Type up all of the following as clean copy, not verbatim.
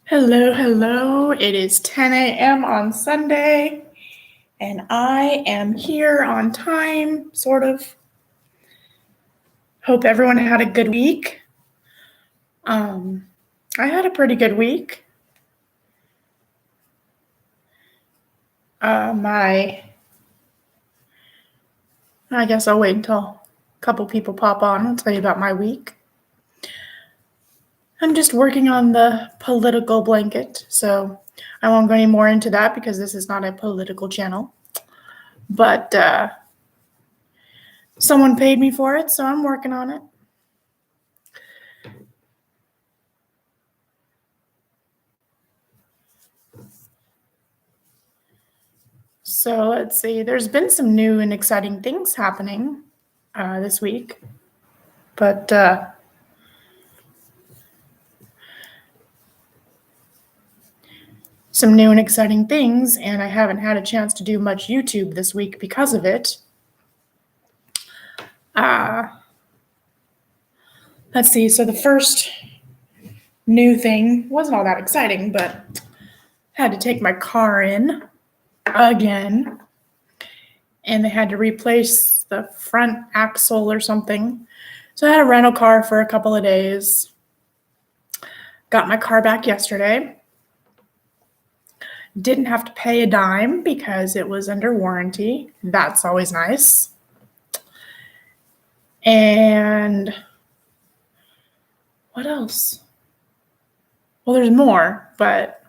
Hello, hello. It is 10 a.m. on Sunday, and I am here on time, sort of. Hope everyone had a good week. I had a pretty good week. I guess I'll wait until a couple people pop on. I'll tell you about my week. I'm just working on the political blanket, so I won't go any more into that because this is not a political channel. But someone paid me for it, so I'm working on it. So let's see, there's been some new and exciting things happening this week, but some new and exciting things, and I haven't had a chance to do much YouTube this week because of it. Let's see, so the first new thing wasn't all that exciting, but I had to take my car in again, and they had to replace the front axle or something. So I had a rental car for a couple of days. Got my car back yesterday. Didn't have to pay a dime because it was under warranty. That's always nice. And what else? Well, there's more, but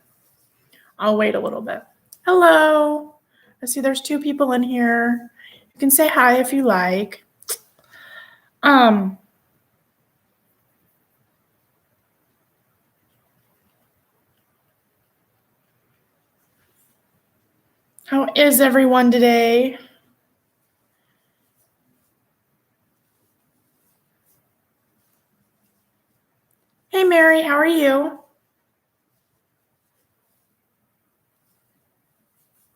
I'll wait a little bit. Hello. I see there's 2 people in here. You can say hi if you like. How is everyone today? Hey, Mary, how are you?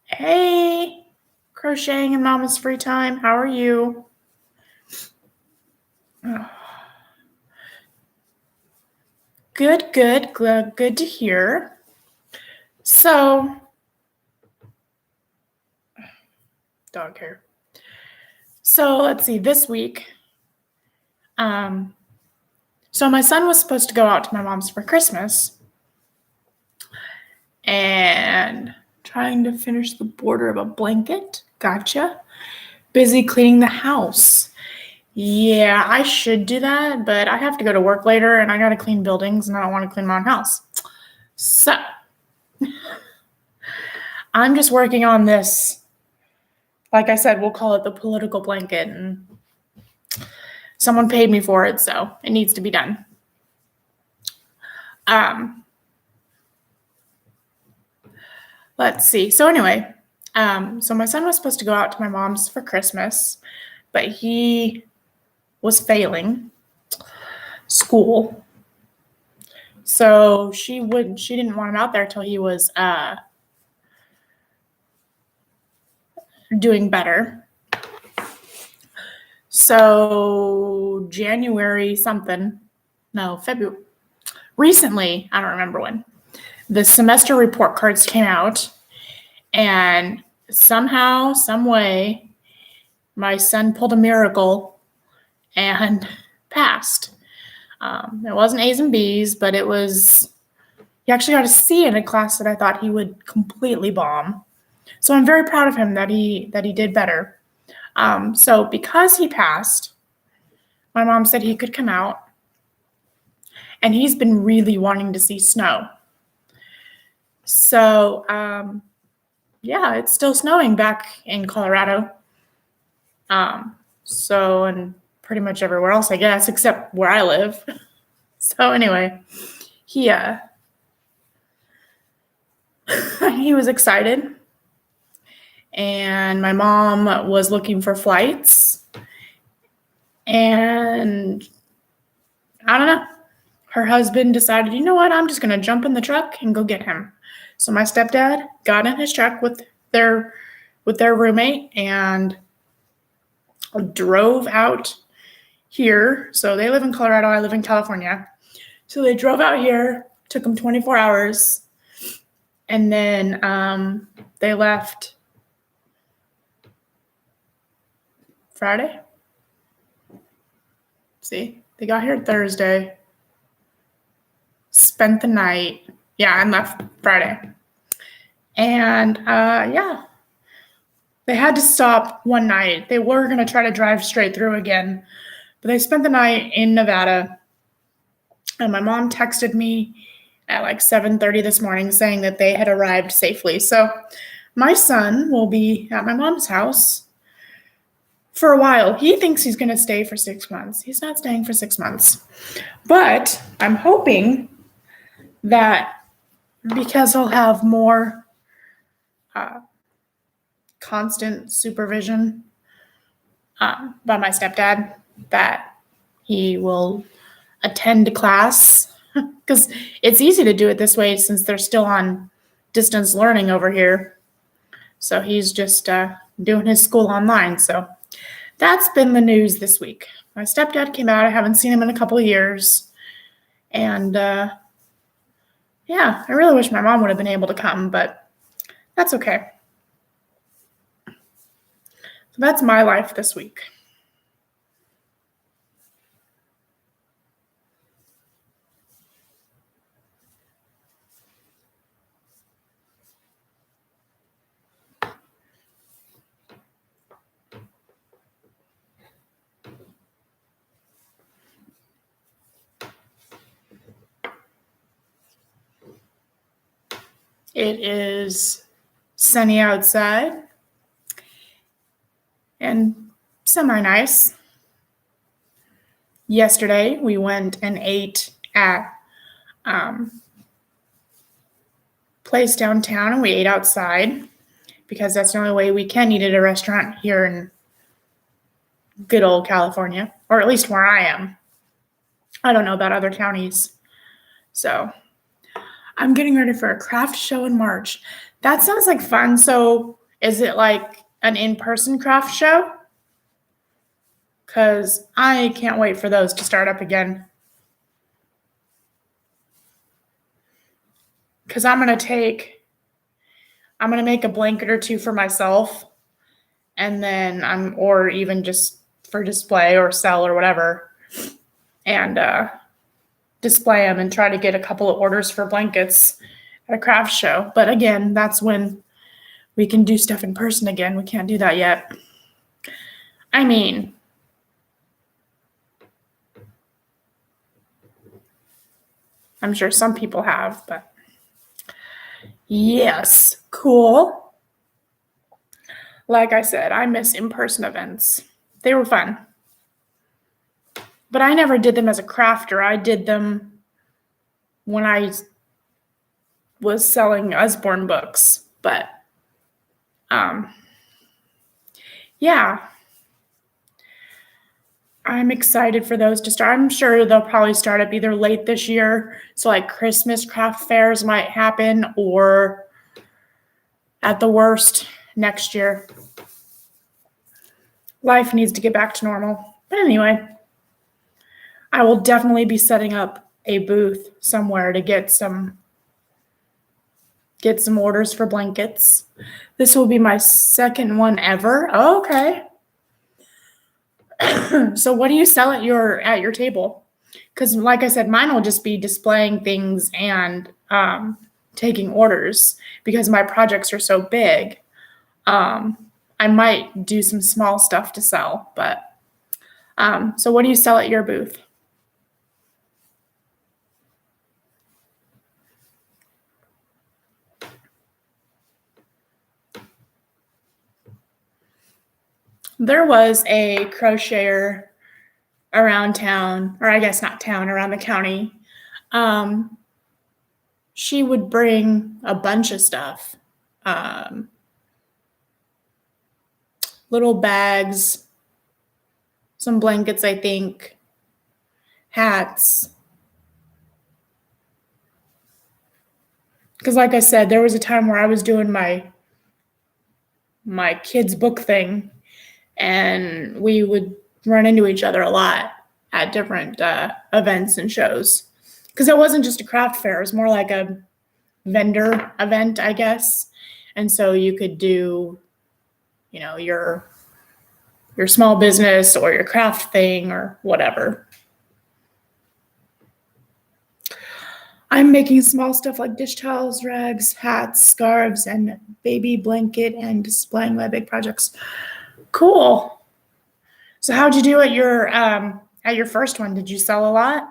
Hey, crocheting in Mama's free time. How are you? Good to hear. So, dog hair. So let's see, this week, so my son was supposed to go out to my mom's for Christmas, and trying to finish the border of a blanket. Gotcha. Busy cleaning the house. Yeah, I should do that, but I have to go to work later, and I got to clean buildings, and I don't want to clean my own house. So I'm just working on this. Like I said, we'll call it the political blanket, and someone paid me for it, so it needs to be done. Let's see. So anyway, so my son was supposed to go out to my mom's for Christmas, but he was failing school. So she didn't want him out there till he was doing better. So February, recently, I don't remember when, the semester report cards came out, and somehow, some way, my son pulled a miracle and passed. It wasn't A's and B's, but it was, he actually got a C in a class that I thought he would completely bomb. So I'm very proud of him that he did better. So because he passed, my mom said he could come out, and he's been really wanting to see snow. So, yeah, it's still snowing back in Colorado. So, and pretty much everywhere else, I guess, except where I live. So anyway, he was excited, and my mom was looking for flights, and I don't know, her husband decided, you know what, I'm just going to jump in the truck and go get him. So my stepdad got in his truck with their roommate and drove out here. So they live in Colorado, I live in California. So they drove out here Took them 24 hours. And then they left Friday. See, they got here Thursday, spent the night. Yeah, and left Friday. And yeah, they had to stop one night. They were going to try to drive straight through again, but they spent the night in Nevada. And my mom texted me at like 7:30 this morning saying that they had arrived safely. So my son will be at my mom's house for a while. He thinks he's going to stay for 6 months. He's not staying for 6 months. But I'm hoping that because he'll have more constant supervision by my stepdad, that he will attend class, because it's easy to do it this way since they're still on distance learning over here. So he's just doing his school online. So that's been the news this week. My stepdad came out. I haven't seen him in a couple of years. And yeah, I really wish my mom would have been able to come, but that's okay. So that's my life this week. It is sunny outside and semi-nice. Yesterday, we went and ate at place downtown, and we ate outside because that's the only way we can eat at a restaurant here in good old California, or at least where I am. I don't know about other counties. So I'm getting ready for a craft show in March. That sounds like fun. So is it like an in-person craft show? Because I can't wait for those to start up again. Because I'm going to make a blanket or two for myself, and then or even just for display or sell or whatever, and display them and try to get a couple of orders for blankets at a craft show. But again, that's when we can do stuff in person again. We can't do that yet. I mean, I'm sure some people have, but yes, cool. Like I said, I miss in-person events. They were fun. But I never did them as a crafter. I did them when I was selling Usborne books. But yeah, I'm excited for those to start. I'm sure they'll probably start up either late this year, so like Christmas craft fairs might happen, or at the worst next year. Life needs to get back to normal. But anyway, I will definitely be setting up a booth somewhere to get some orders for blankets. This will be my second one ever. Oh, okay. So what do you sell at your table? Because like I said, mine will just be displaying things and taking orders, because my projects are so big. I might do some small stuff to sell, but so what do you sell at your booth? There was a crocheter around town, or I guess not town, around the county. She would bring a bunch of stuff. Little bags, some blankets, I think, hats. Because like I said, there was a time where I was doing my kids' book thing, and we would run into each other a lot at different events and shows. because it wasn't just a craft fair. It was more like a vendor event, I guess. And so you could do, your small business or your craft thing or whatever. I'm making small stuff like dish towels, rags, hats, scarves, and baby blanket, and displaying my big projects. Cool. So how'd you do at your first one? Did you sell a lot?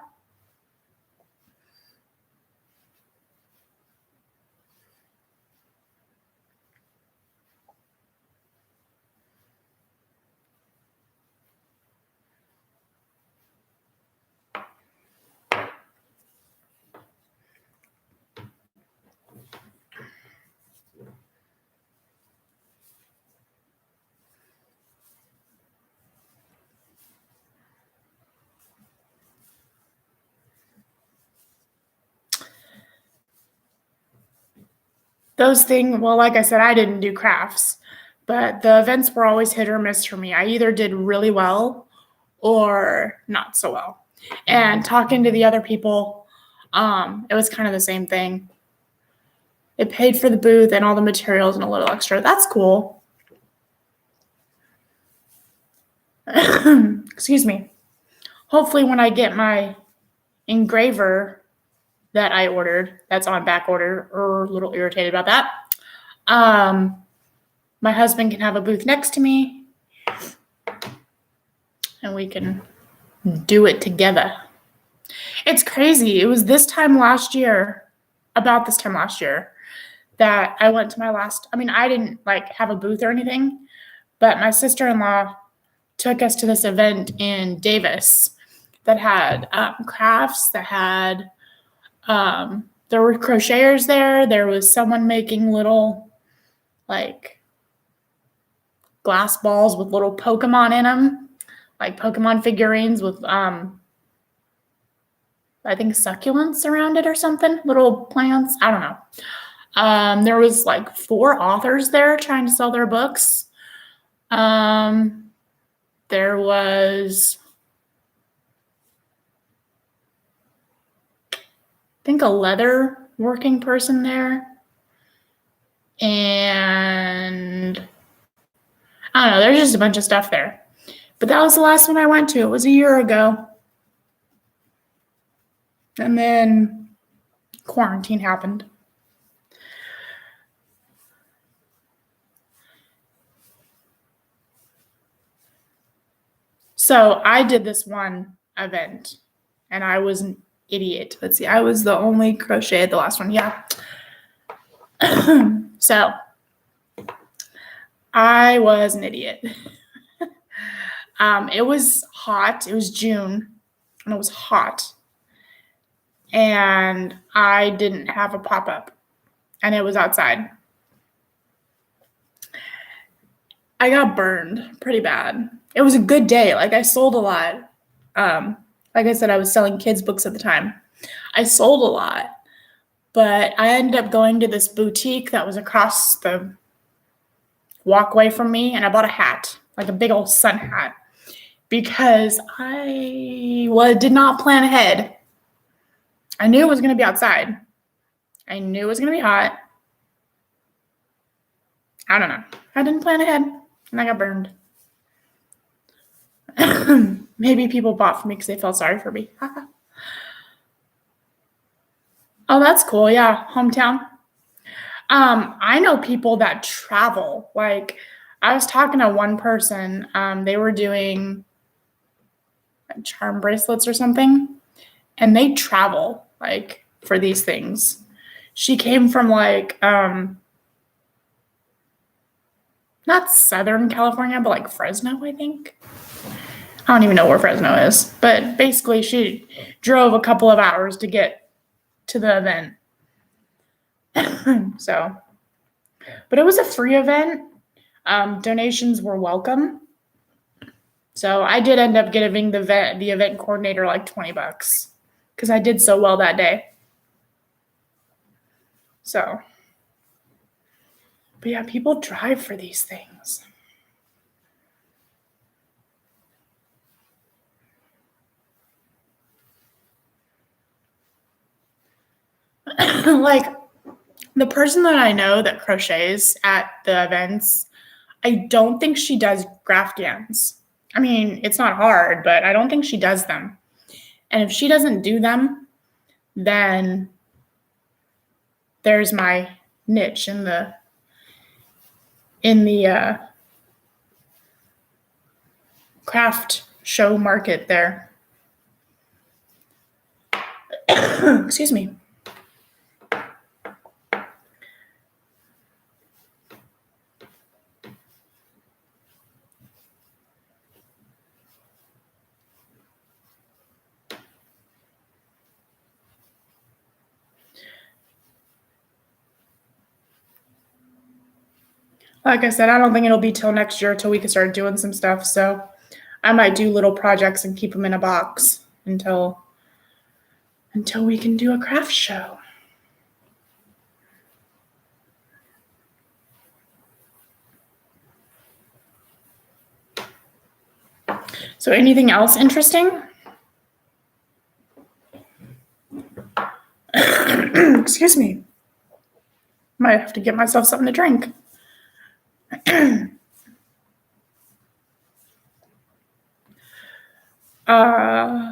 Those things, well, like I said, I didn't do crafts, but the events were always hit or miss for me. I either did really well or not so well. And talking to the other people, it was kind of the same thing. It paid for the booth and all the materials and a little extra. That's cool. Excuse me. Hopefully when I get my engraver that I ordered, that's on back order, or a little irritated about that. My husband can have a booth next to me and we can do it together. It's crazy. It was about this time last year, that I went to my last, I didn't have a booth or anything, but my sister-in-law took us to this event in Davis that had crafts, that had, there were crocheters there. There was someone making little glass balls with little Pokemon in them, like Pokemon figurines with, I think succulents around it or something, little plants. I don't know. There was 4 authors there trying to sell their books. There was, I think, a leather working person there. And I don't know, there's just a bunch of stuff there. But that was the last one I went to. It was a year ago. And then quarantine happened. So I did this one event and I was an idiot. Let's see, I was the only crochet at the last one. Yeah. So I was an idiot. It was hot. It was June and it was hot. And I didn't have a pop-up and it was outside. I got burned pretty bad. It was a good day. I sold a lot. Like I said, I was selling kids' books at the time. I sold a lot, but I ended up going to this boutique that was across the walkway from me, and I bought a hat, like a big old sun hat, because I did not plan ahead. I knew it was going to be outside. I knew it was going to be hot. I don't know. I didn't plan ahead, and I got burned. Maybe people bought for me because they felt sorry for me. Oh, that's cool. Yeah, hometown. I know people that travel. I was talking to one person. They were doing charm bracelets or something, and they travel for these things. She came from not Southern California, but Fresno, I think. I don't even know where Fresno is, but basically she drove a couple of hours to get to the event. So, but it was a free event. Donations were welcome. So I did end up giving the event coordinator $20 because I did so well that day. So, but yeah, people drive for these things. Like the person that I know that crochets at the events, I don't think she does graftans. I mean, it's not hard, but I don't think she does them. And if she doesn't do them, then there's my niche in the craft show market there. Excuse me. Like I said, I don't think it'll be till next year till we can start doing some stuff. So I might do little projects and keep them in a box until we can do a craft show. So anything else interesting? Excuse me. Might have to get myself something to drink.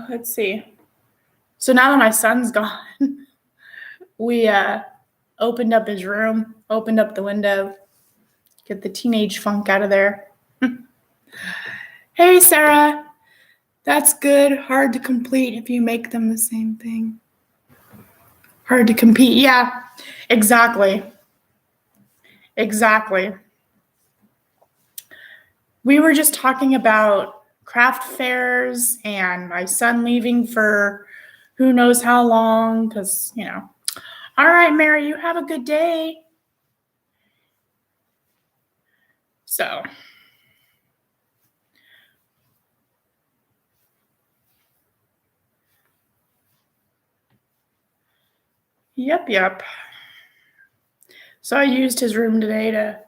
Let's see. So now that my son's gone, we opened up his room, opened up the window, get the teenage funk out of there. Hey, Sarah. That's good. Hard to complete if you make them the same thing. Hard to compete. Yeah, exactly. Exactly. We were just talking about craft fairs and my son leaving for who knows how long because, you know. All right, Mary, you have a good day. So. Yep. So I used his room today to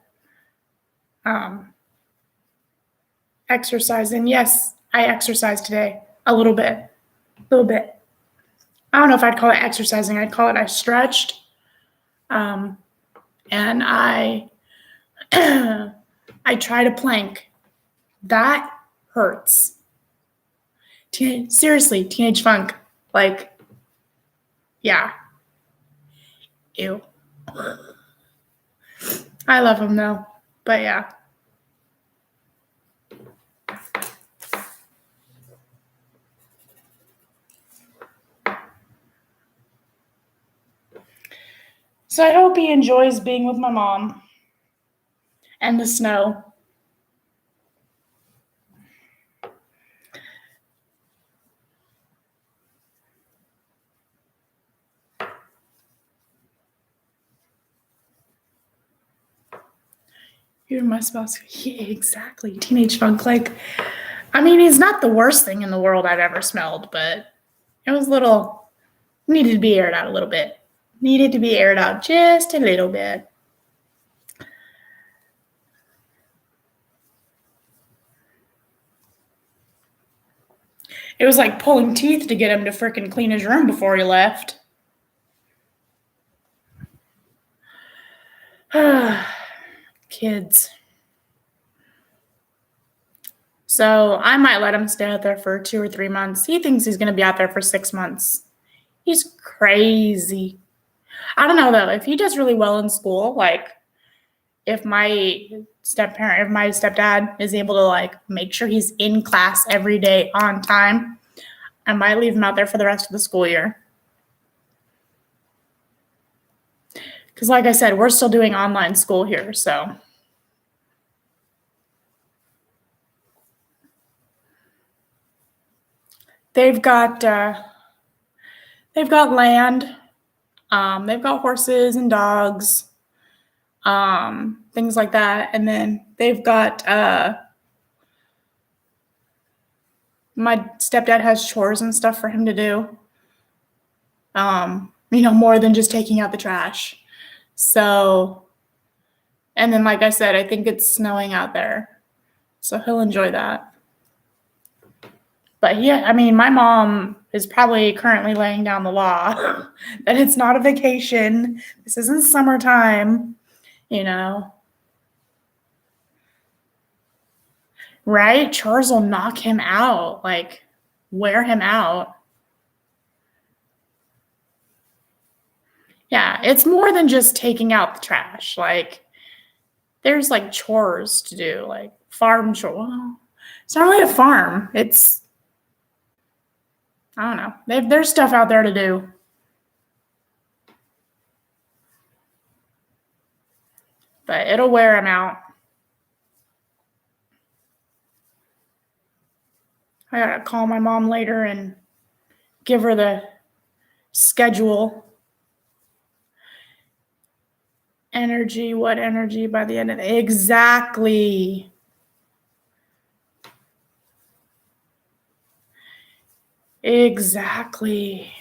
exercise. And yes, I exercised today a little bit. I don't know if I'd call it exercising. I'd call it I stretched. And I I tried a plank. That hurts. Seriously, teenage funk. Like, yeah. Ew. I love him though. But yeah. So I hope he enjoys being with my mom and the snow. You're my spouse. Yeah, exactly. Teenage funk. Like, I mean, he's not the worst thing in the world I've ever smelled, but it was needed to be aired out a little bit. Needed to be aired out just a little bit. It was like pulling teeth to get him to frickin' clean his room before he left. Kids. So I might let him stay out there for 2 or 3 months. He thinks he's going to be out there for 6 months. He's crazy. I don't know, though. If he does really well in school, like if my stepdad is able to like make sure he's in class every day on time, I might leave him out there for the rest of the school year. Because like I said, we're still doing online school here, so. They've got land. They've got horses and dogs, things like that. And then they've got my stepdad has chores and stuff for him to do. More than just taking out the trash. So, and then like I said, I think it's snowing out there. So he'll enjoy that. But yeah, I mean, my mom is probably currently laying down the law that it's not a vacation. This isn't summertime, you know. Right? Chores will knock him out, like wear him out. Yeah, it's more than just taking out the trash. Like, there's like chores to do, like farm chores. Well, it's not really a farm. It's, I don't know. There's stuff out there to do. But it'll wear him out. I gotta call my mom later and give her the schedule. Energy, what energy by the end of the, exactly. Exactly.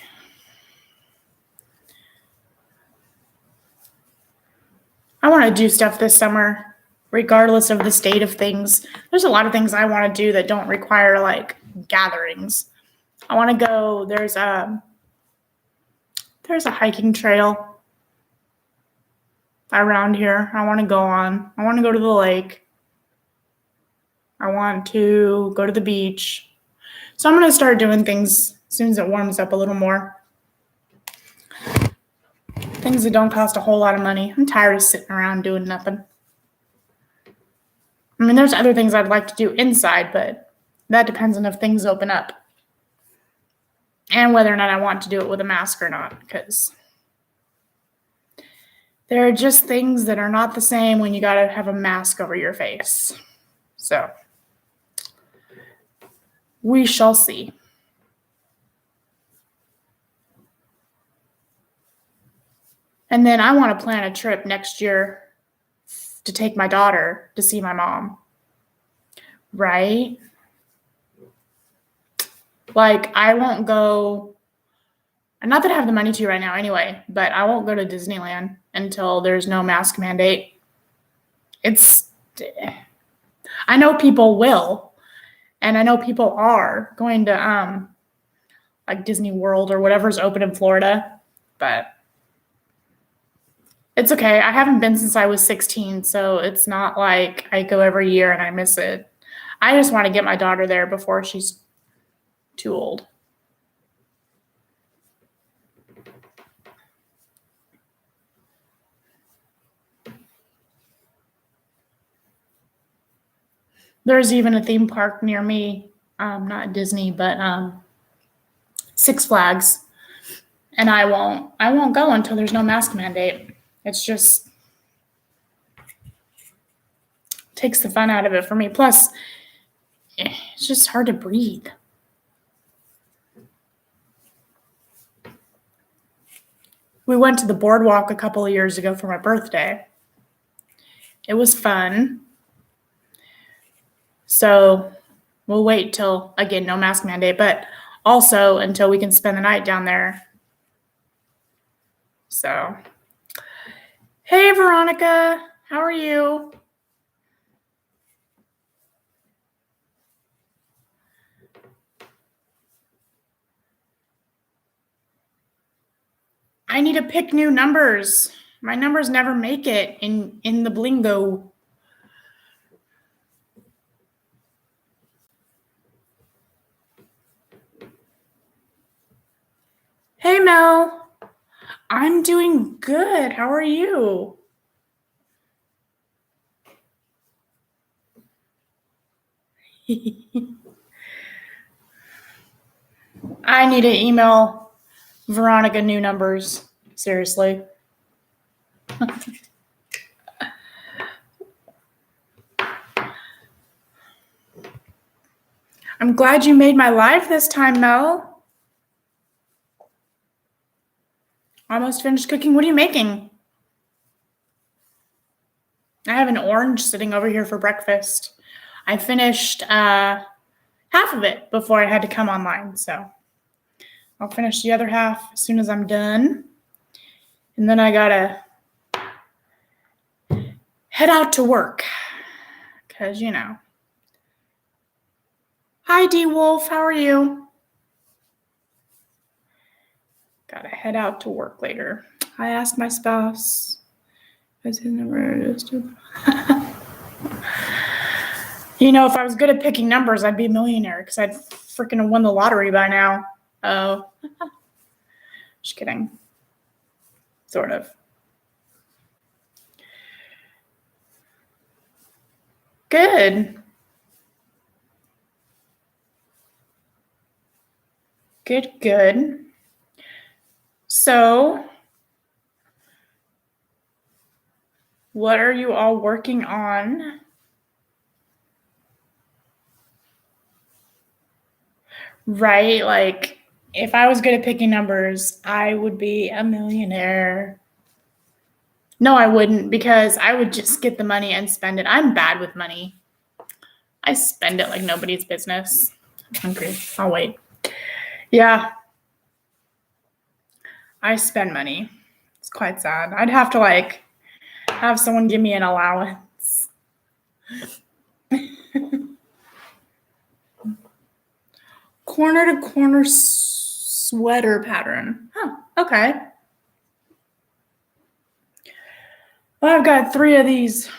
I want to do stuff this summer, regardless of the state of things. There's a lot of things I want to do that don't require like gatherings. I want to go, there's a hiking trail around here I want to go on. I want to go to the lake. I want to go to the beach. So I'm going to start doing things as soon as it warms up a little more. Things that don't cost a whole lot of money. I'm tired of sitting around doing nothing. I mean, there's other things I'd like to do inside, but that depends on if things open up. And whether or not I want to do it with a mask or not, because there are just things that are not the same when you got to have a mask over your face. So we shall see. And then I want to plan a trip next year to take my daughter to see my mom. Right? Like, I won't go, not that I have the money to right now anyway, but I won't go to Disneyland until there's no mask mandate. I know people will, and I know people are going to like Disney World or whatever's open in Florida, but it's okay. I haven't been since I was 16, so it's not like I go every year and I miss it. I just want to get my daughter there before she's too old. There's even a theme park near me, not Disney, but Six Flags, and I won't go until there's no mask mandate. It's just takes the fun out of it for me. Plus, it's just hard to breathe. We went to the boardwalk a couple of years ago for my birthday. It was fun. So we'll wait till, again, no mask mandate, but also until we can spend the night down there. So, hey, Veronica, how are you? I need to pick new numbers. My numbers never make it in the Blingo. Hey, Mel. I'm doing good. How are you? I need to email Veronica new numbers. Seriously. I'm glad you made my live this time, Mel. Almost finished cooking. What are you making? I have an orange sitting over here for breakfast. I finished half of it before I had to come online, so I'll finish the other half as soon as I'm done. And then I gotta head out to work because, you know. Hi, D Wolf. How are you? Gotta head out to work later. I asked my spouse. Is his number registered? You know, if I was good at picking numbers, I'd be a millionaire because I'd freaking won the lottery by now. Oh, just kidding. Sort of. Good. Good. So, what are you all working on? Right? Like, if I was good at picking numbers, I would be a millionaire. No, I wouldn't, because I would just get the money and spend it. I'm bad with money. I spend it like nobody's business. I'm hungry. I'll wait. Yeah. I spend money. It's quite sad. I'd have to like have someone give me an allowance. Corner to corner sweater pattern. Huh, okay. Well, I've got 3 of these.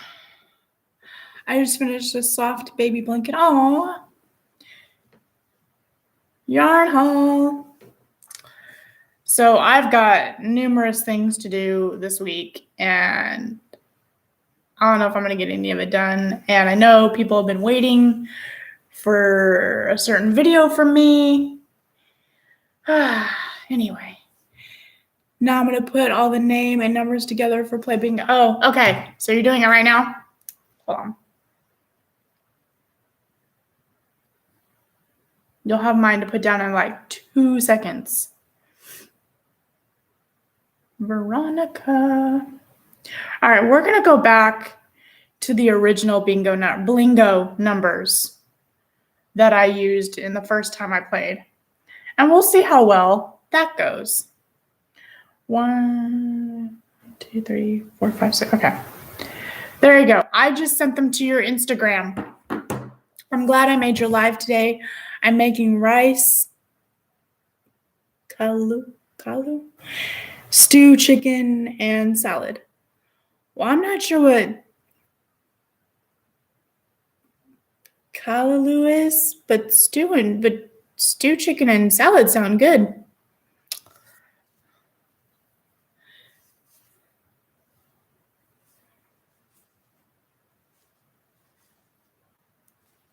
I just finished a soft baby blanket. Aw. Yarn haul. So I've got numerous things to do this week, and I don't know if I'm going to get any of it done. And I know people have been waiting for a certain video from me. Anyway, now I'm going to put all the name and numbers together for play bingo. Oh, okay. So you're doing it right now? Hold on. You'll have mine to put down in like 2 seconds. Veronica. All right, we're going to go back to the original blingo numbers that I used in the first time I played. And we'll see how well that goes. 1, 2, 3, 4, 5, 6. Okay. There you go. I just sent them to your Instagram. I'm glad I made your live today. I'm making rice, kalu, stew, chicken, and salad. Well, I'm not sure what kalaloo is, but stew, chicken, and salad sound good.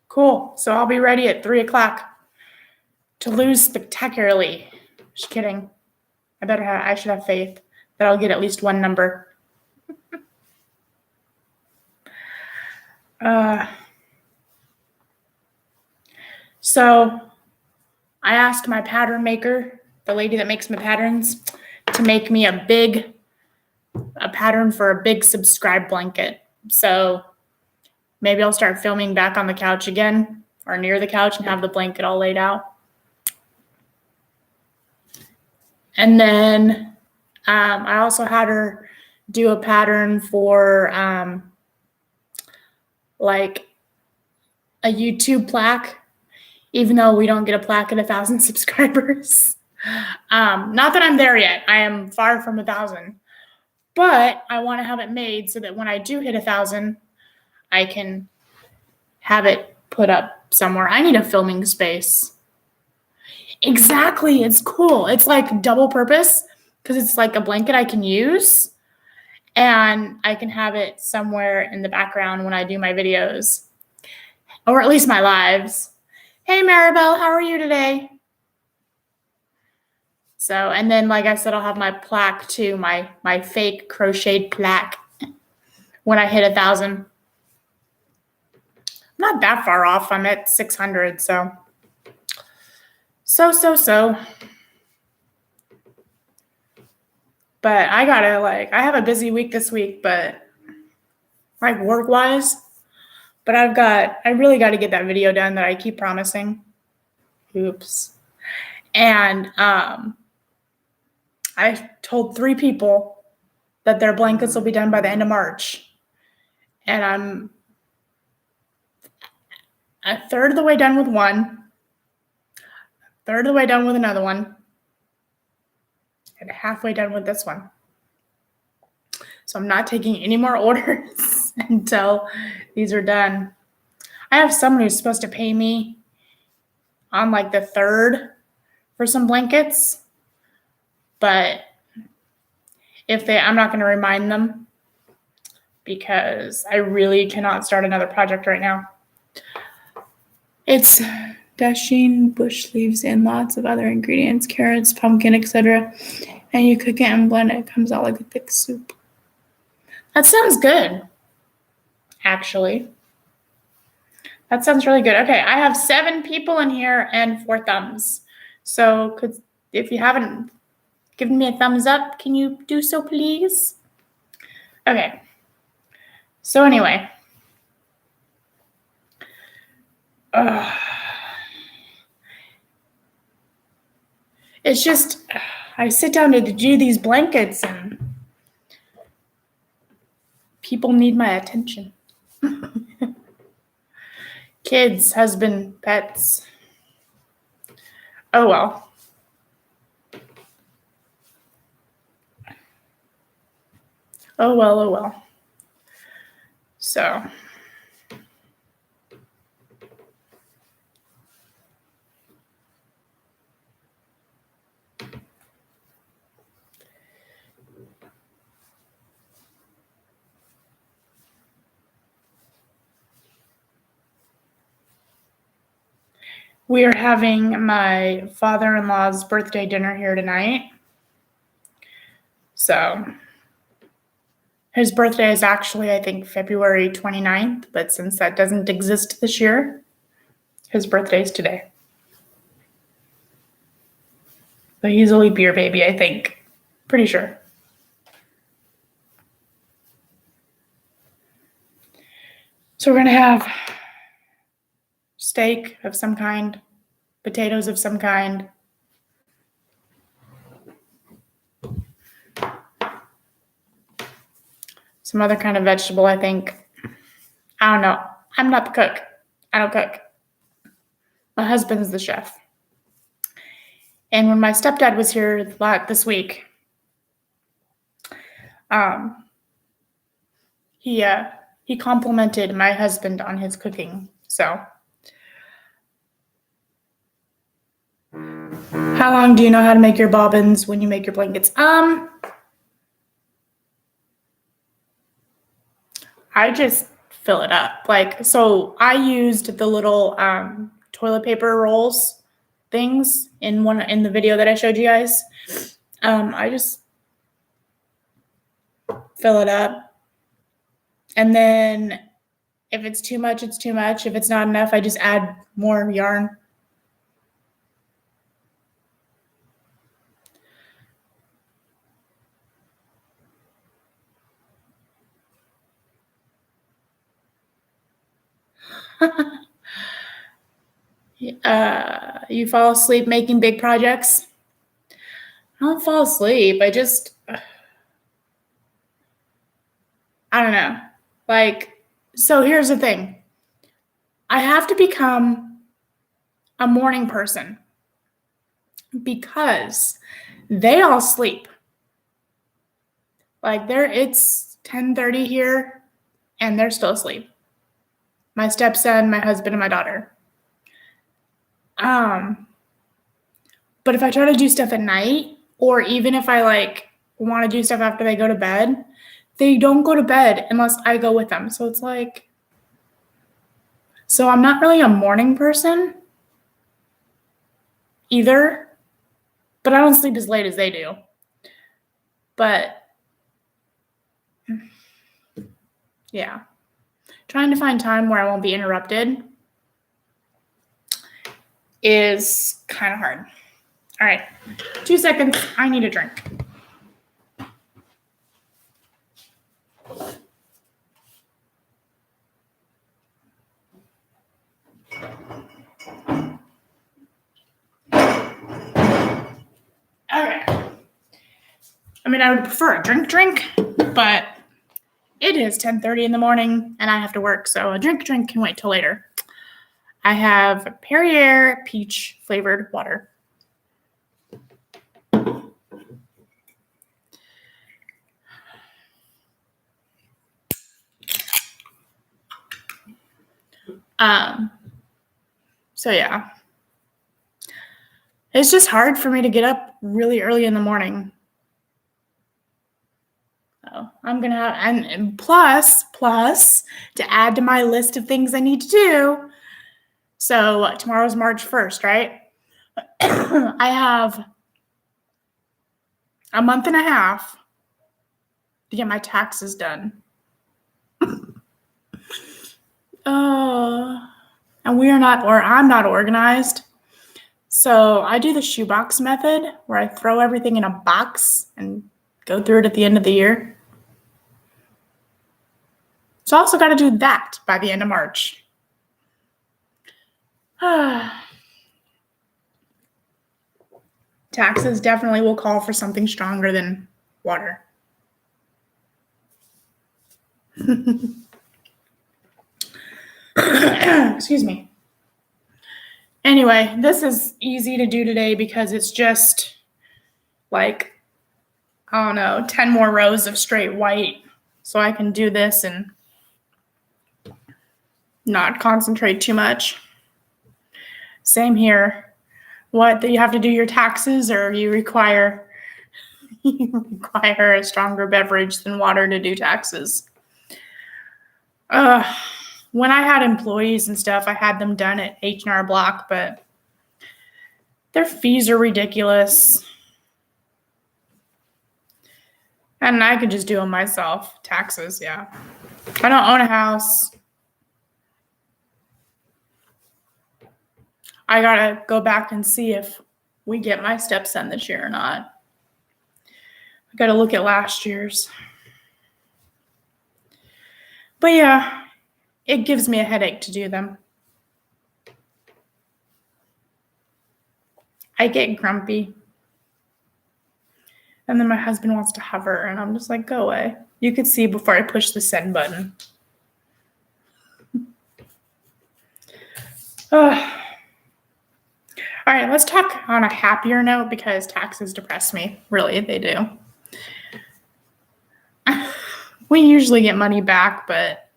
Cool. So I'll be ready at 3 o'clock to lose spectacularly. Just kidding. I should have faith that I'll get at least one number. So I asked my pattern maker, the lady that makes my patterns, to make me a pattern for a big subscribe blanket. So maybe I'll start filming back on the couch again or near the couch and have the blanket all laid out. And then I also had her do a pattern for like a YouTube plaque, even though we don't get a plaque at 1,000 subscribers. Not that I'm there yet. I am far from 1,000. But I want to have it made so that when I do hit 1,000, I can have it put up somewhere. I need a filming space. Exactly. It's cool. It's like double purpose because it's like a blanket I can use, and I can have it somewhere in the background when I do my videos, or at least my lives. Hey, Maribel, how are you today? So, and then, like I said, I'll have my plaque too, my fake crocheted plaque when I hit 1,000. I'm not that far off. I'm at 600, so. But I have a busy week this week, but like work-wise, but I really got to get that video done that I keep promising. Oops. And I told 3 people that their blankets will be done by the end of March. And I'm a third of the way done with one, third of the way done with another one, and halfway done with this one. So I'm not taking any more orders until these are done. I have someone who's supposed to pay me on like the 3rd for some blankets, but I'm not going to remind them because I really cannot start another project right now. It's dasheen, bush leaves, and lots of other ingredients, carrots, pumpkin, etc. And you cook it and blend it. It comes out like a thick soup. That sounds good, actually. That sounds really good. Okay, I have 7 people in here and 4 thumbs. So if you haven't given me a thumbs up, can you do so, please? Okay. So anyway. It's just, I sit down to do these blankets and people need my attention. Kids, husband, pets. Oh well. Oh well, oh well. So. We are having my father-in-law's birthday dinner here tonight. So his birthday is actually, I think, February 29th, but since that doesn't exist this year, his birthday is today. But he's a leap year baby, I think. Pretty sure. So we're going to have steak of some kind, potatoes of some kind. Some other kind of vegetable, I think. I don't know. I'm not the cook. I don't cook. My husband's the chef. And when my stepdad was here this week, he complimented my husband on his cooking. So, how long do you know how to make your bobbins when you make your blankets? I just fill it up. So I used the little toilet paper rolls things in the video that I showed you guys. I just fill it up. And then if it's too much, it's too much. If it's not enough, I just add more yarn. You fall asleep making big projects? I don't fall asleep. I don't know. So here's the thing. I have to become a morning person because they all sleep. It's 10:30 here and they're still asleep. My stepson, my husband, and my daughter. But if I try to do stuff at night, or even if I want to do stuff after they go to bed, they don't go to bed unless I go with them. So so I'm not really a morning person either, but I don't sleep as late as they do. But yeah, trying to find time where I won't be interrupted is kind of hard. All right, 2 seconds. I need a drink. Okay. I mean, I would prefer a drink, but it is 10:30 in the morning and I have to work, so a drink can wait till later. I have Perrier peach flavored water. So yeah. It's just hard for me to get up really early in the morning. So I'm going to have, and plus, to add to my list of things I need to do. So tomorrow's March 1st, right? I have a month and a half to get my taxes done. And I'm not organized. So I do the shoebox method where I throw everything in a box and go through it at the end of the year. So I also got to do that by the end of March. Taxes definitely will call for something stronger than water. Excuse me. Anyway, this is easy to do today because it's just like, I don't know, 10 more rows of straight white. So I can do this and not concentrate too much. Same here. What, that you have to do your taxes, or you require a stronger beverage than water to do taxes? When I had employees and stuff, I had them done at H&R Block, but their fees are ridiculous. And I could just do them myself. Taxes, yeah. I don't own a house. I gotta go back and see if we get my stepson this year or not. I gotta look at last year's. But yeah, it gives me a headache to do them. I get grumpy. And then my husband wants to hover, and I'm just like, go away. You could see before I push the send button. All right, let's talk on a happier note because taxes depress me. Really, they do. We usually get money back, but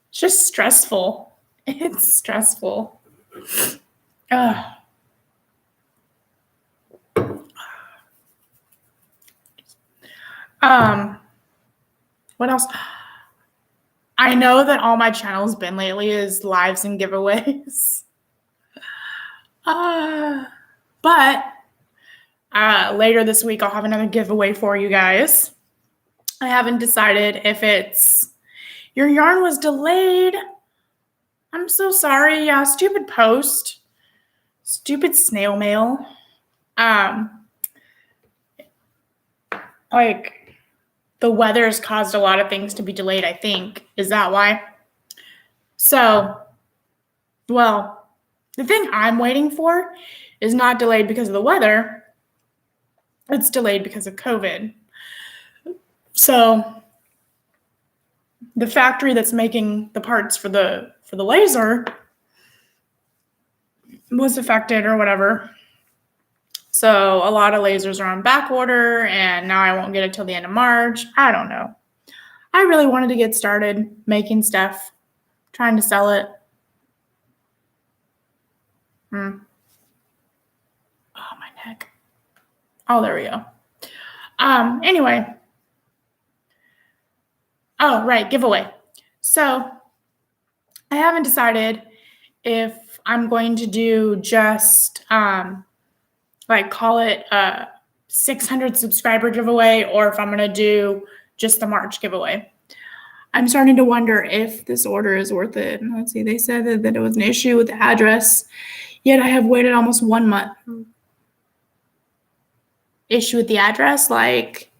it's just stressful. It's stressful. What else? I know that all my channel's been lately is lives and giveaways. But later this week, I'll have another giveaway for you guys. I haven't decided if it's your yarn was delayed. I'm so sorry. Yeah, stupid post. Stupid snail mail. Like, the weather has caused a lot of things to be delayed, I think. Is that why? So, well, the thing I'm waiting for is not delayed because of the weather. It's delayed because of COVID. So, the factory that's making the parts for the laser was affected or whatever. So a lot of lasers are on back order, and now I won't get it till the end of March. I don't know. I really wanted to get started making stuff, trying to sell it. Oh, my neck. Oh, there we go. Anyway. Oh, right, giveaway. So I haven't decided if I'm going to do just call it a 600 subscriber giveaway, or if I'm going to do just the March giveaway. I'm starting to wonder if this order is worth it. Let's see, they said that it was an issue with the address, yet I have waited almost 1 month. Issue with the address? Like,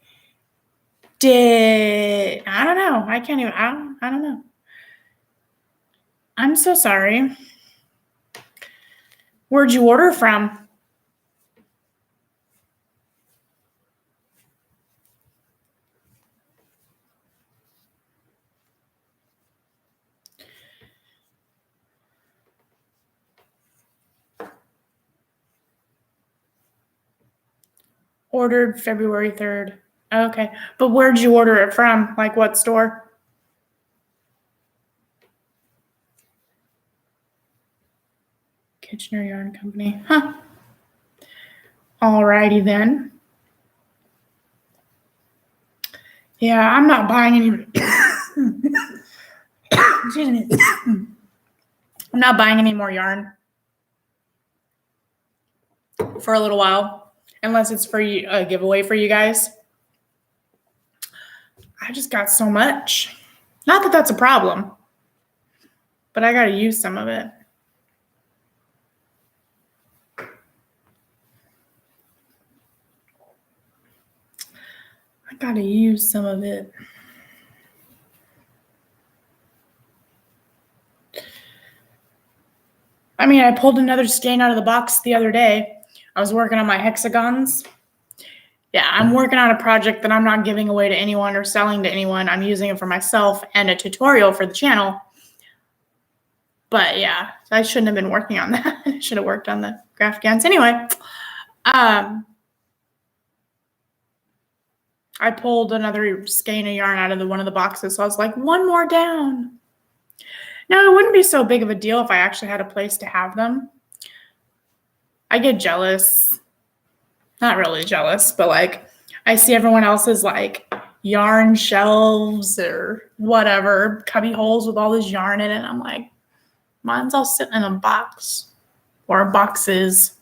I don't know. I don't know. I'm so sorry. Where'd you order from? Ordered February 3rd. Okay. But where'd you order it from? Like, what store? Kitchener Yarn Company. Huh. Alrighty then. Yeah, I'm not buying any. Excuse me. I'm not buying any more yarn for a little while, unless it's for you, a giveaway for you guys. I just got so much. Not that that's a problem, but I got to use some of it. I got to use some of it. I mean, I pulled another skein out of the box the other day. I was working on my hexagons. Yeah, I'm working on a project that I'm not giving away to anyone or selling to anyone. I'm using it for myself and a tutorial for the channel. But yeah, I shouldn't have been working on that. I should have worked on the Graphgans. Anyway, I pulled another skein of yarn out of one of the boxes. So I was like, one more down. Now, it wouldn't be so big of a deal if I actually had a place to have them. I get jealous. Not really jealous, but like I see everyone else's like yarn shelves or whatever, cubby holes with all this yarn in it. I'm like, mine's all sitting in a box or boxes.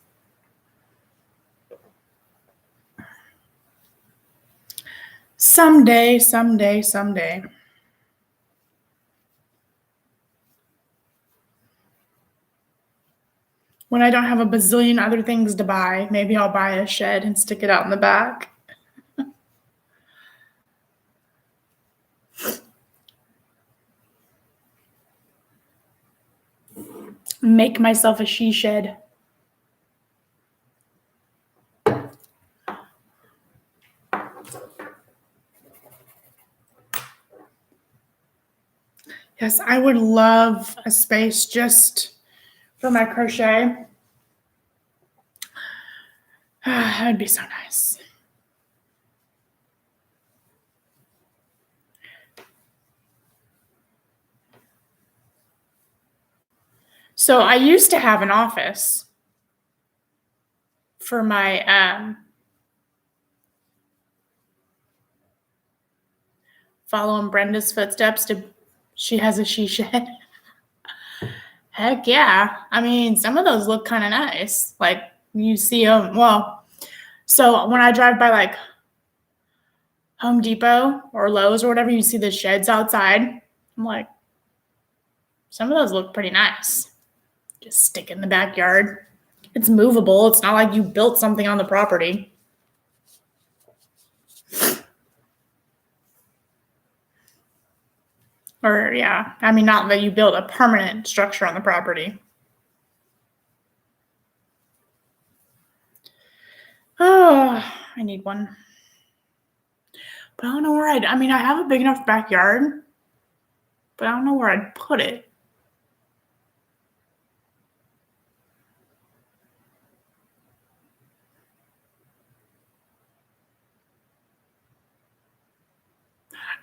Someday, someday, someday. When I don't have a bazillion other things to buy, maybe I'll buy a shed and stick it out in the back. Make myself a she shed. Yes, I would love a space just for my crochet. That would be so nice. So I used to have an office for my following Brenda's footsteps. She has a she shed. Heck yeah. I mean, some of those look kind of nice. Like you see them. Well, so when I drive by like Home Depot or Lowe's or whatever, you see the sheds outside. I'm like, some of those look pretty nice. Just stick it in the backyard. It's movable. It's not like you built something on the property. Or, yeah, I mean, not that you build a permanent structure on the property. Oh, I need one. But I don't know where I mean, I have a big enough backyard, but I don't know where I'd put it.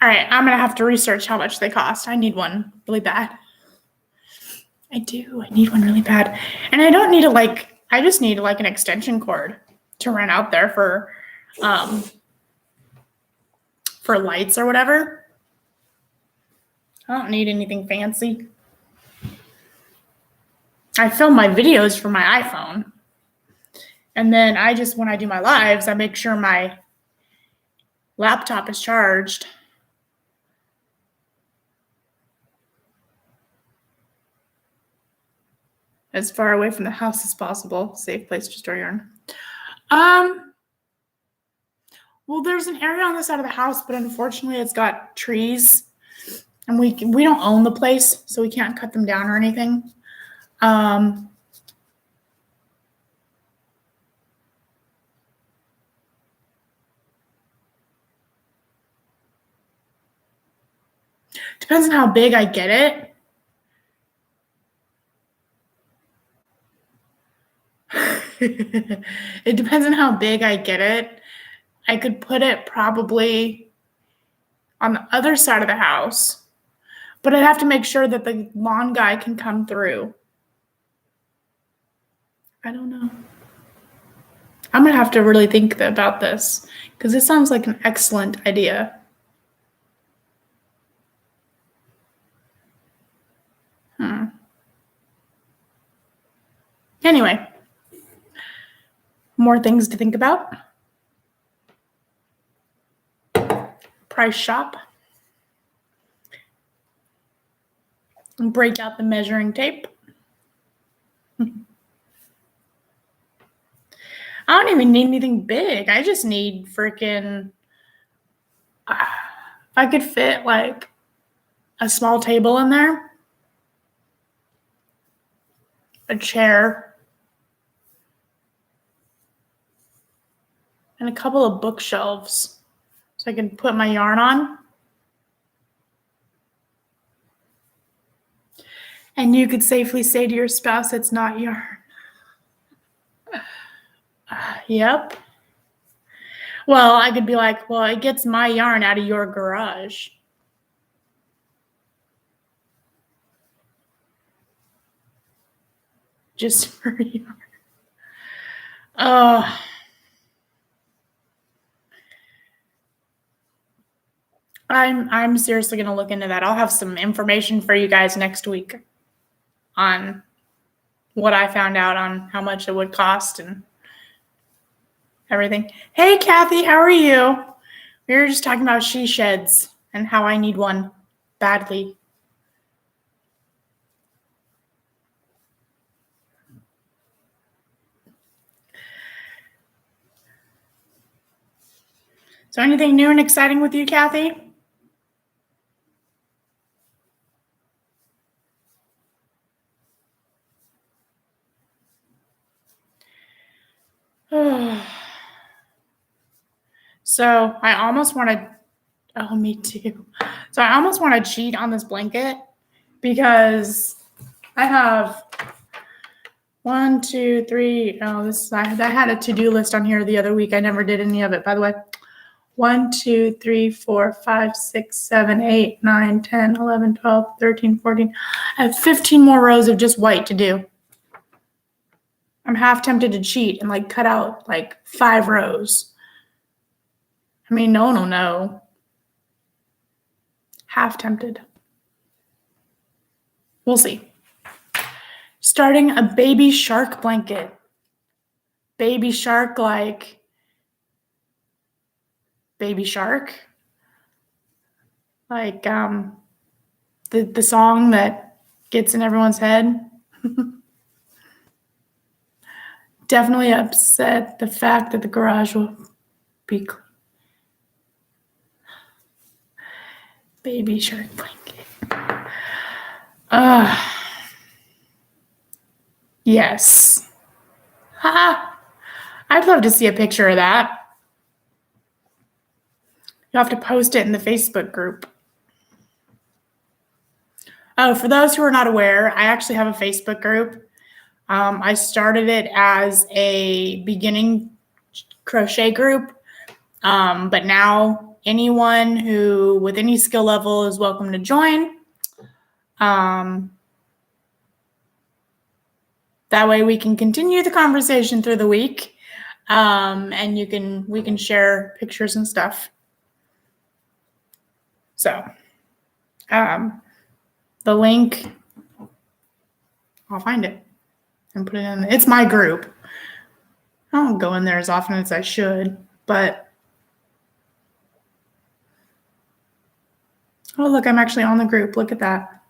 All right, I'm going to have to research how much they cost. I need one really bad. I do. I need one really bad. And I don't need to I just need like an extension cord to run out there for lights or whatever. I don't need anything fancy. I film my videos from my iPhone. And then when I do my lives, I make sure my laptop is charged. As far away from the house as possible. Safe place to store yarn. Well, there's an area on the side of the house, but unfortunately it's got trees. And we don't own the place, so we can't cut them down or anything. Depends on how big I get it. It depends on how big I get it. I could put it probably on the other side of the house, but I'd have to make sure that the lawn guy can come through. I don't know. I'm going to have to really think about this because this sounds like an excellent idea. Anyway, more things to think about. Price shop. And break out the measuring tape. I don't even need anything big. I just need freaking, if I could fit like a small table in there, a chair, and a couple of bookshelves so I can put my yarn on. And you could safely say to your spouse, it's not yarn. Yep. Well, I could be like, well, it gets my yarn out of your garage. Just for yarn. I'm seriously going to look into that. I'll have some information for you guys next week on what I found out on how much it would cost and everything. Hey, Kathy, how are you? We were just talking about she sheds and how I need one badly. So anything new and exciting with you, Kathy? So I almost want to, oh, me too. So I almost want to cheat on this blanket because I have 1, 2, 3. Oh, I had a to-do list on here the other week. I never did any of it, by the way. 1, 2, 3, 4, 5, 6, 7, 8, 9, 10, 11, 12, 13, 14. I have 15 more rows of just white to do. I'm half tempted to cheat and like cut out like 5 rows. I mean, no. Half tempted. We'll see. Starting a baby shark blanket. Baby shark like Baby Shark. Like the song that gets in everyone's head. Definitely upset the fact that the garage will be clean. Baby shark blanket. Yes. Haha. I'd love to see a picture of that. You'll have to post it in the Facebook group. Oh, for those who are not aware, I actually have a Facebook group. I started it as a beginning crochet group, but now anyone who with any skill level is welcome to join. That way we can continue the conversation through the week, and we can share pictures and stuff. So the link, I'll find it and put it in. It's my group. I don't go in there as often as I should, but oh, look, I'm actually on the group. Look at that.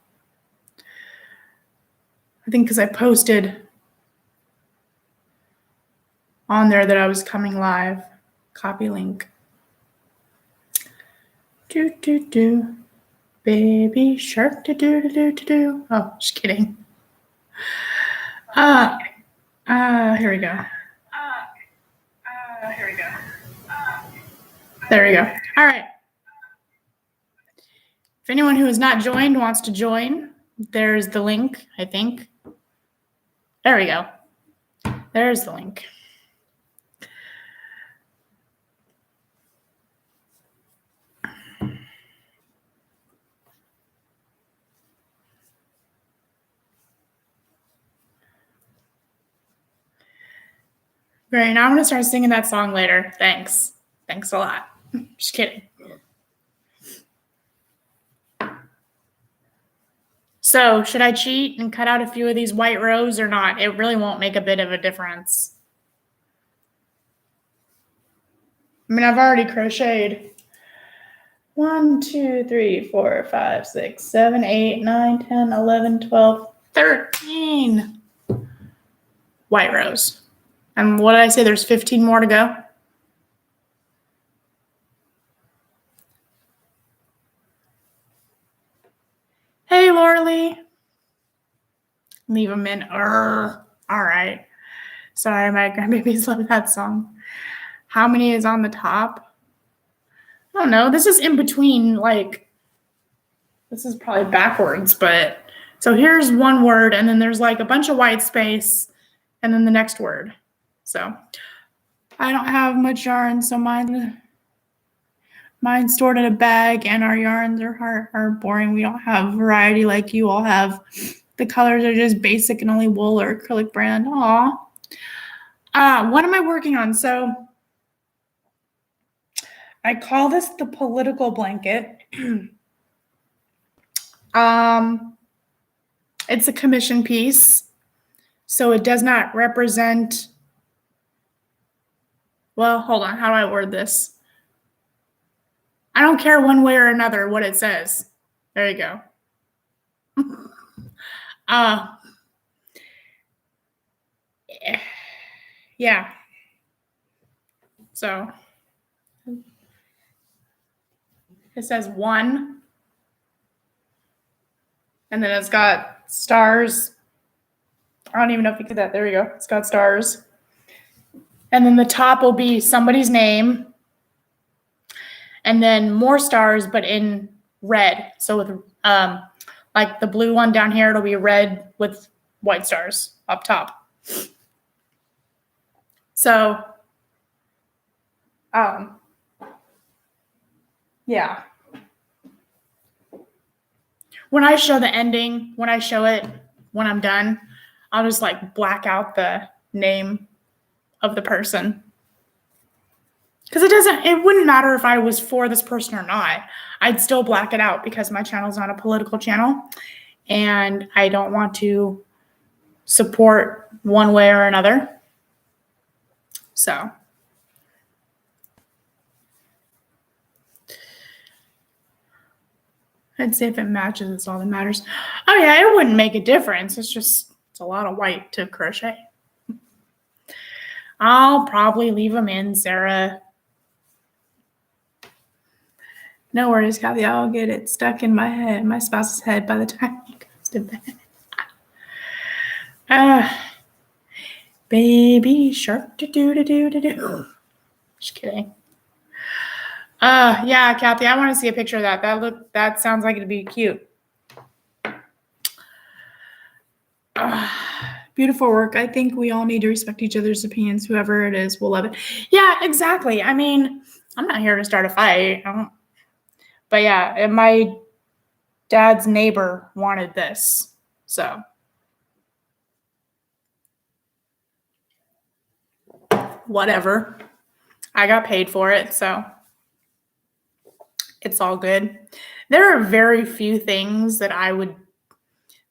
I think because I posted on there that I was coming live. Copy link. Do. Baby shark do. Oh, just kidding. Here we go. There we go. All right. If anyone who has not joined wants to join, there's the link, I think. There we go. There's the link. Great. Now I'm going to start singing that song later. Thanks. Thanks a lot. Just kidding. So should I cheat and cut out a few of these white rows or not? It really won't make a bit of a difference. I mean, I've already crocheted 1, 2, 3, 4, 5, 6, 7, 8, 9, 10, 11, 12, 13 white rows. And what did I say? There's 15 more to go. Hey, Laura Lee. Leave them in. All right. Sorry, my grandbabies love that song. How many is on the top? I don't know. This is in between, like, this is probably backwards, but so here's one word, and then there's like a bunch of white space, and then the next word. So I don't have much yarn, so mine's stored in a bag, and our yarns are boring. We don't have variety like you all have. The colors are just basic and only wool or acrylic brand. Aw. What am I working on? So I call this the political blanket. It's a commission piece, so it does not represent, well, hold on. How do I word this? I don't care one way or another what it says. There you go. Yeah. So it says 1, and then it's got stars. I don't even know if you get that. There we go. It's got stars. And then the top will be somebody's name, and then more stars, but in red. So with like the blue one down here, it'll be red with white stars up top. So, yeah. When I show the ending, when I show it, when I'm done, I'll just like black out the name of the person. Because it wouldn't matter if I was for this person or not. I'd still black it out because my channel is not a political channel, and I don't want to support one way or another. So I'd say if it matches, it's all that matters. Oh yeah, it wouldn't make a difference. It's a lot of white to crochet. I'll probably leave them in, Sarah. No worries, Kathy. I'll get it stuck in my head, my spouse's head, by the time he goes to bed. Baby shark, do. Just kidding. Yeah, Kathy, I want to see a picture of that. That sounds like it'd be cute. Beautiful work. I think we all need to respect each other's opinions. Whoever it is will love it. Yeah, exactly. I mean, I'm not here to start a fight. But yeah, my dad's neighbor wanted this. So whatever. I got paid for it, so it's all good. There are very few things that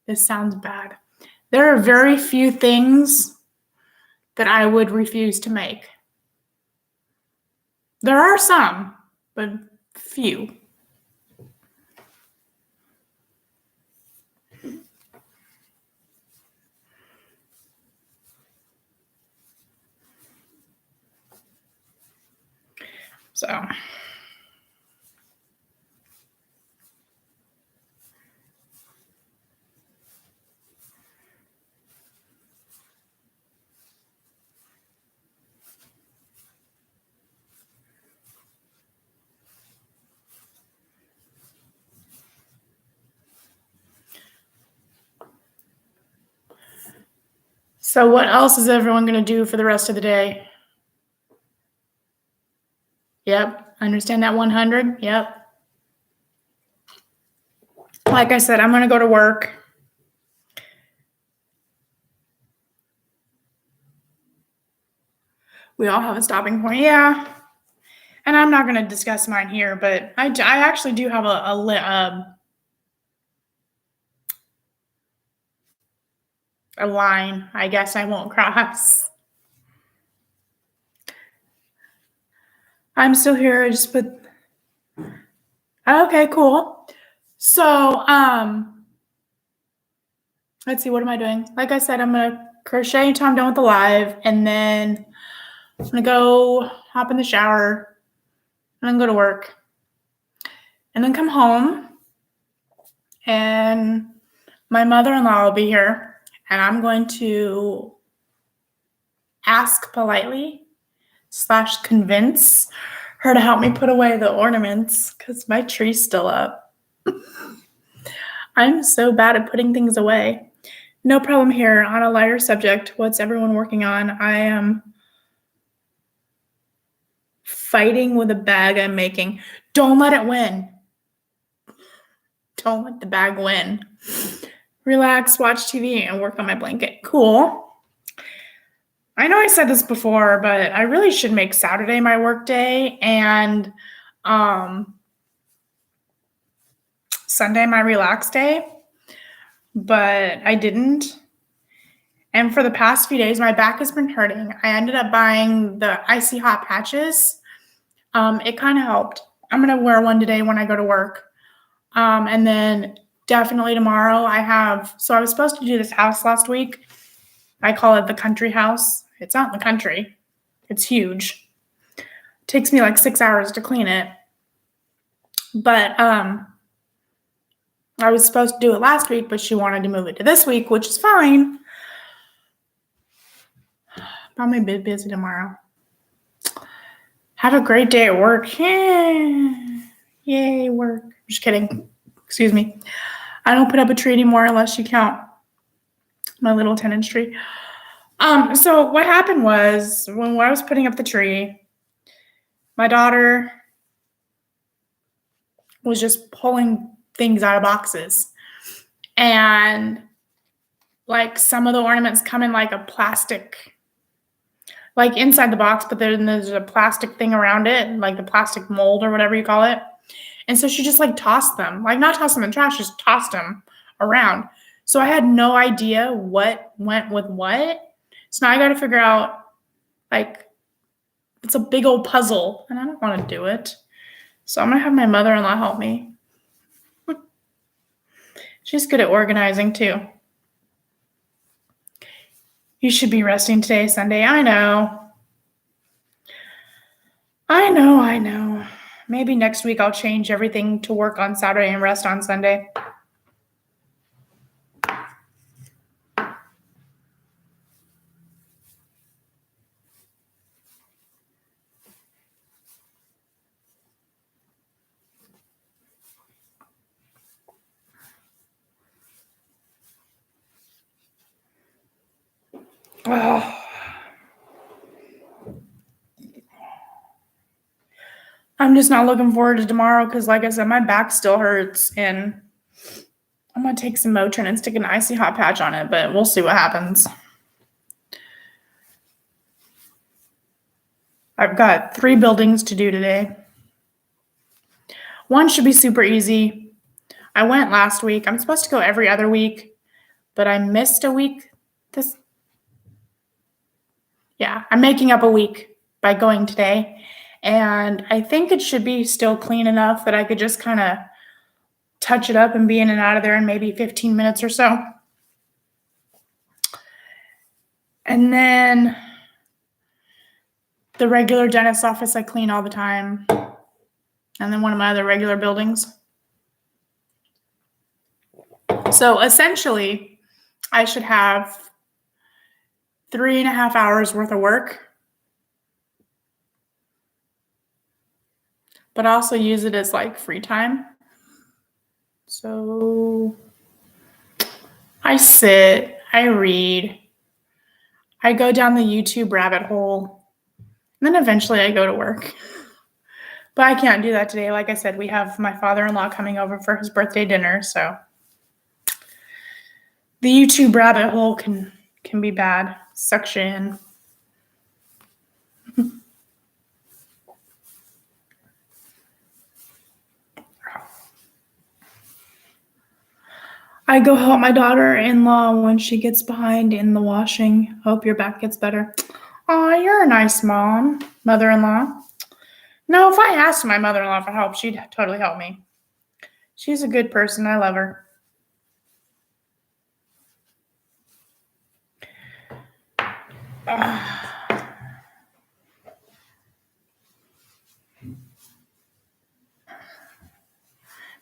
this sounds bad. There are very few things that I would refuse to make. There are some, but few. So So what else is everyone going to do for the rest of the day? Yep. Understand that 100? Yep. Like I said, I'm going to go to work. We all have a stopping point. Yeah. And I'm not going to discuss mine here, but I actually do have a line, I guess I won't cross. I'm still here. I just put. Okay, cool. So, let's see, what am I doing? Like I said, I'm going to crochet until I'm done with the live, and then I'm going to go hop in the shower, and then go to work, and then come home, and my mother-in-law will be here, and I'm going to ask politely / convince her to help me put away the ornaments because my tree's still up. I'm so bad at putting things away. No problem here. On a lighter subject, what's everyone working on? I am fighting with a bag I'm making. Don't let it win. Don't let the bag win. Relax, watch TV, and work on my blanket. Cool. I know I said this before, but I really should make Saturday my work day and Sunday my relax day, but I didn't. And for the past few days, my back has been hurting. I ended up buying the icy hot patches. It kind of helped. I'm going to wear one today when I go to work. And then definitely tomorrow I was supposed to do this house last week. I call it the country house. It's out in the country. It's huge. It takes me like 6 hours to clean it. But I was supposed to do it last week, but she wanted to move it to this week, which is fine. Probably a bit busy tomorrow. Have a great day at work. Yay, work. Just kidding. Excuse me. I don't put up a tree anymore unless you count my little 10-inch tree. So what happened was when I was putting up the tree, my daughter was just pulling things out of boxes. And like some of the ornaments come in like a plastic, like inside the box, but then there's a plastic thing around it, like the plastic mold or whatever you call it. And so she just like tossed them, like not tossed them in trash, just tossed them around. So I had no idea what went with what. So now I got to figure out, like, it's a big old puzzle, and I don't want to do it. So I'm going to have my mother-in-law help me. She's good at organizing, too. You should be resting today, Sunday. I know. Maybe next week I'll change everything to work on Saturday and rest on Sunday. Oh. I'm just not looking forward to tomorrow because, like I said, my back still hurts, and I'm going to take some Motrin and stick an icy hot patch on it, but we'll see what happens. I've got 3 buildings to do today. One should be super easy. I went last week. I'm supposed to go every other week, but I missed a week. I'm making up a week by going today. And I think it should be still clean enough that I could just kind of touch it up and be in and out of there in maybe 15 minutes or so. And then the regular dentist's office I clean all the time. And then one of my other regular buildings. So essentially, I should have 3.5 hours worth of work. But also use it as like free time. So I sit, I read, I go down the YouTube rabbit hole, and then eventually I go to work. But I can't do that today. Like I said, we have my father-in-law coming over for his birthday dinner, so the YouTube rabbit hole can be bad. Sucks you in. I go help my daughter-in-law when she gets behind in the washing. Hope your back gets better. Oh, you're a nice mom, mother-in-law. No, if I asked my mother-in-law for help, she'd totally help me. She's a good person. I love her.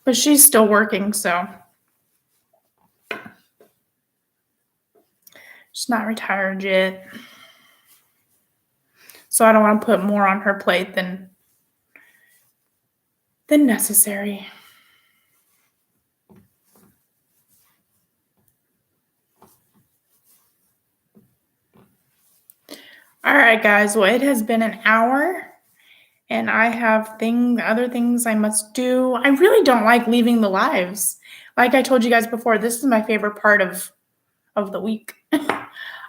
But she's still working, so she's not retired yet. So I don't want to put more on her plate than necessary. All right, guys. Well, it has been an hour, and I have other things I must do. I really don't like leaving the lives. Like I told you guys before, this is my favorite part of the week.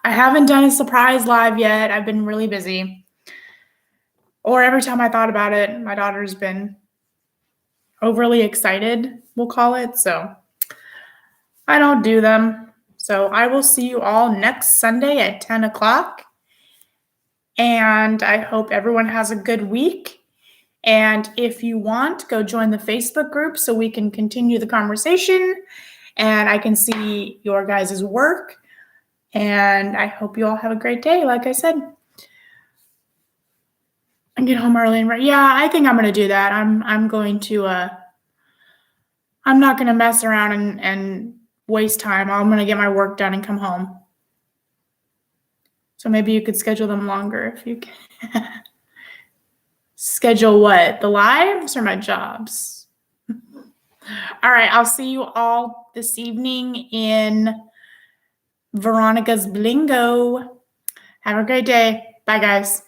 I haven't done a surprise live yet. I've been really busy. Or every time I thought about it, my daughter's been overly excited, we'll call it. So I don't do them. So I will see you all next Sunday at 10 o'clock. And I hope everyone has a good week. And if you want, go join the Facebook group so we can continue the conversation and I can see your guys' work. And I hope you all have a great day, like I said. And get home early and yeah, I think I'm going to do that. I'm going to I'm not going to mess around and waste time. I'm going to get my work done and come home. So maybe you could schedule them longer if you can. Schedule what? The lives or my jobs? All right, I'll see you all this evening in Veronica's Blingo. Have a great day. Bye, guys.